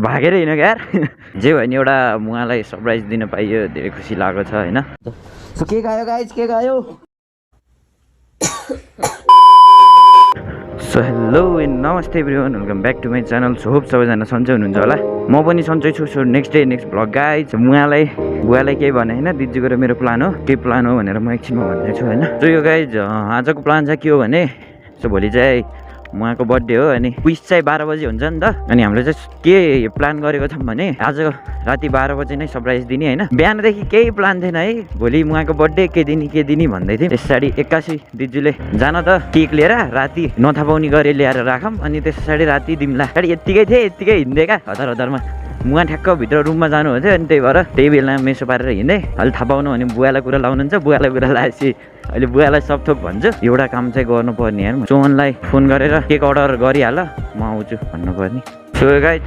भागेर हिँड्यो यार जे भयो नि एउटा उहाँलाई सरप्राइज दिन पाइयो धेरै खुसी लागेको छ हैन सो के खायो गाइस के खायो सो हेलो एन्ड नमस्ते everyone welcome back to my channel so hope सबैजना सन्चै हुनुहुन्छ होला म पनि सन्चै छु so next day next vlog guys बुवालाई केही भने होइन दिदीको र मेरो प्लान हो के प्लान हो भनेर म एकछिनमा भन्दैछु होइन सो यो गाइज आजको प्लान चाहिँ के हो भने सो भोलि चाहिँ उहाँको बर्थडे हो अनि क्विज चाहिँ 12 बजी हुन्छ नि त अनि हामीले चाहिँ के प्लान गरेको छौँ भने आज राति 12 बजी नै सरप्राइज दिने होइन बिहानदेखि केही प्लान थिएन है भोलि उहाँको बर्थडे के दिने भन्दै थिएँ त्यस पछाडि 81 दिजुले जान त केक लिएर राति नथापाउने गरी ल्याएर राखौँ अनि त्यस पछाडि राति दिउँला यत्तिकै थिएँ हिँड्दै क्या हतारमा मुहाँ ठ्याक्क भित्र रुममा जानु हुन्थ्यो अनि त्यही भएर त्यही बेला मेसो पारेर हिँड्दै अलि थाहा पाउनु भने बुवालाई कुरा लाउनुहुन्छ बुवालाई कुरा लगाएपछि अहिले बुवालाई सबथोक भन्छु एउटा काम चाहिँ गर्नुपर्ने यार चोहनलाई फोन गरेर केक अर्डर गरिहाल म आउँछु भन्नुपर्ने सो गाइज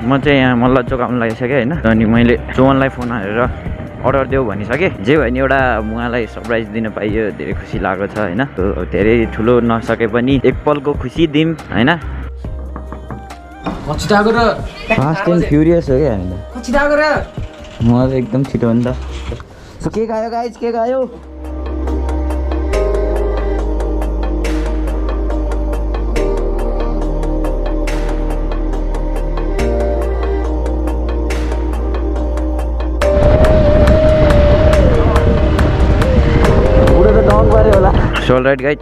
म चाहिँ यहाँ मल्ल चोक आउनु लागिसकेँ होइन अनि मैले चोहनलाई फोन हालेर अर्डर देऊ भनिसकेँ जे भयो नि एउटा उहाँलाई सरप्राइज दिन पाइयो धेरै खुसी लागेको छ होइन धेरै ठुलो नसके पनि एक पलको खुसी दिउँ होइन फास्ट एन्ड फ्युरियस हो क्या हामी म त एकदम छिटो हो नि त सो के खायो गाइज के खायो सो राइट गाइज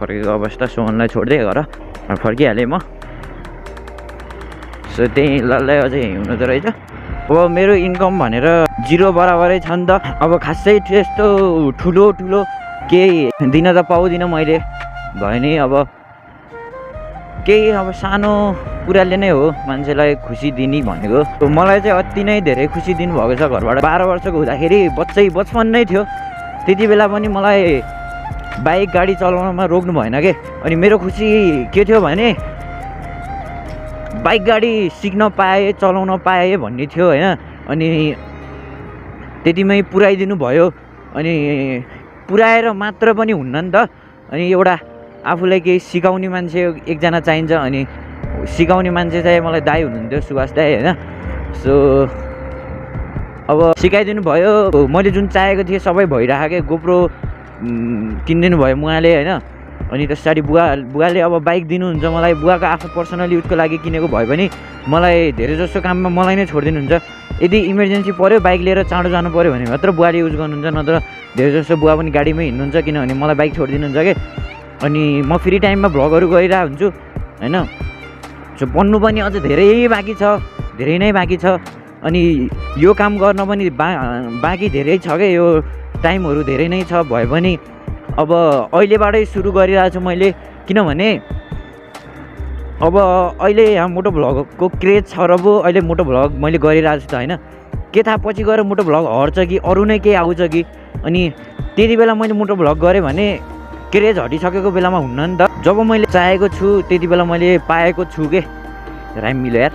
फर्केको अवस्था सोहनलाई छोड्दै घर फर्किहालेँ म सो त्यही लल्लै अझै हुनु त रहेछ अब मेरो इन्कम भनेर 0 बराबरै छ नि त अब खासै त्यस्तो ठुलो केही दिन त पाउँदिनँ मैले भयो नि अब केही अब सानो कुराले नै हो मान्छेलाई खुसी दिने भनेको मलाई चाहिँ अति नै धेरै खुसी दिनुभएको छ घरबाट 12 वर्षको हुँदाखेरि बचपन नै थियो त्यति बेला पनि मलाई बाइक गाडी चलाउनमा रोक्नु भएन के अनि मेरो खुसी के थियो भने बाइक गाडी सिक्न पाएँ चलाउन पाएँ भन्ने थियो होइन अनि त्यतिमै पुऱ्याइदिनु भयो अनि पुऱ्याएर मात्र पनि हुन्न नि त अनि एउटा आफूलाई केही सिकाउने मान्छे एकजना चाहिन्छ अनि सिकाउने मान्छे चाहिँ मलाई दाइ हुनुहुन्थ्यो सुभाष दाइ होइन सो अब सिकाइदिनु भयो मैले जुन चाहेको थिएँ सबै भइरहेको गोप्रो किनिदिनु भयो उहाँले होइन अनि त्यस पछाडि बुवाले अब बाइक दिनुहुन्छ मलाई बुवाको आफ्नो पर्सनल युजको लागि किनेको भयो भने मलाई धेरै जस्तो काममा मलाई नै छोडिदिनुहुन्छ यदि इमर्जेन्सी पऱ्यो बाइक लिएर चाँडो जानु पऱ्यो भने मात्र बुवाले युज गर्नुहुन्छ नत्र धेरै जस्तो बुवा पनि गाडीमै हिँड्नुहुन्छ किनभने मलाई बाइक छोडिदिनुहुन्छ कि अनि म फ्री टाइममा भ्लगहरू गरिरहेको हुन्छु होइन सो बन्नु पनि अझ धेरै नै बाँकी छ अनि यो काम गर्न पनि बाँकी धेरै छ क्या यो टाइमहरू धेरै नै छ भए पनि अब अहिलेबाटै सुरु गरिरहेको छु मैले किनभने अब अहिले यहाँ मोटो भ्लगको क्रेज छ र पो अहिले मोटो भ्लग मैले गरिरहेको छु त होइन के थाहा पछि गएर मोटो भ्लग हट्छ कि अरू नै केही आउँछ कि अनि त्यति बेला मैले मोटो भ्लग गरेँ भने क्रेज हटिसकेको बेलामा हुन्न नि त जब मैले चाहेको छु त्यति बेला मैले पाएको छु के राइम मिलो यार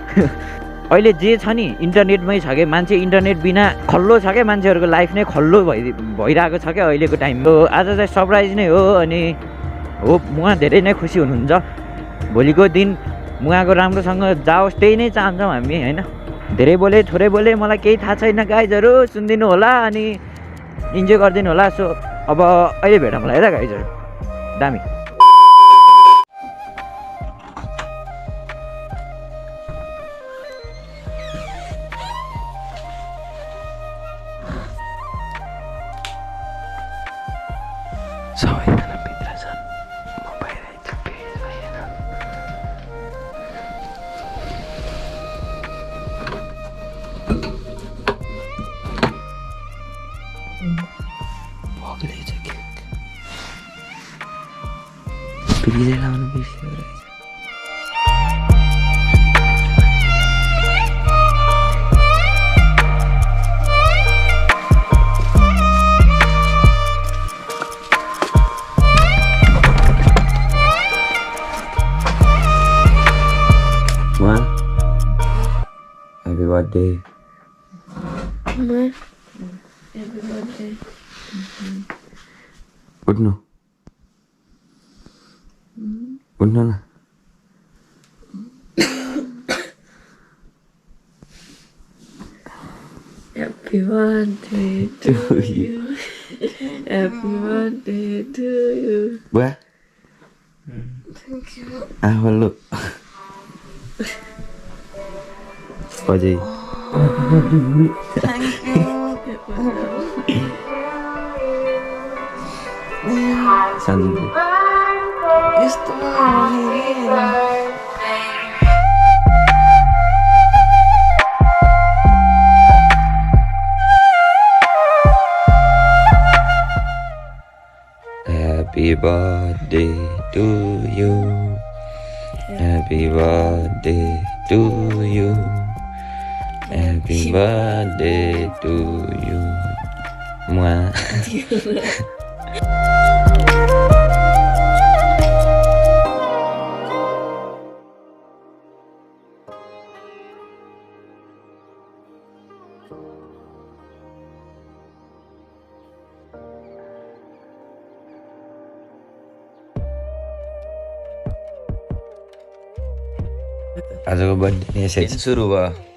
अहिले जे छ नि इन्टरनेटमै छ क्या मान्छे इन्टरनेट बिना खल्लो छ क्या मान्छेहरूको लाइफ नै खल्लो भइरहेको छ क्या अहिलेको टाइममा आज चाहिँ सरप्राइज नै हो अनि होप उहाँ धेरै नै खुसी हुनुहुन्छ भोलिको दिन उहाँको राम्रोसँग जाओस् त्यही नै चाहन्छौँ हामी होइन धेरै बोले थोरै बोले मलाई केही थाहा छैन गाइजहरू सुनिदिनु होला अनि इन्जोय गरिदिनु होला सो अब अहिले भेटौँ होला है त गाइजहरू दामी सबैजना भित्र छन् म बाहिर आइपुगेँ भग्दैछ केक फ्रिजै लाउनु बिर्स्यो रहेछ Happy birthday. Happy birthday. उठ्नु उठ्नु न Happy birthday to you. Happy birthday to you. Wah. Thank you. Look. Pajai. Thank you. Sanju. Yस्तो भयो Happy birthday to you. Happy birthday to you. Happy birthday to you. Mwah. आजको birthday session सुरु भयो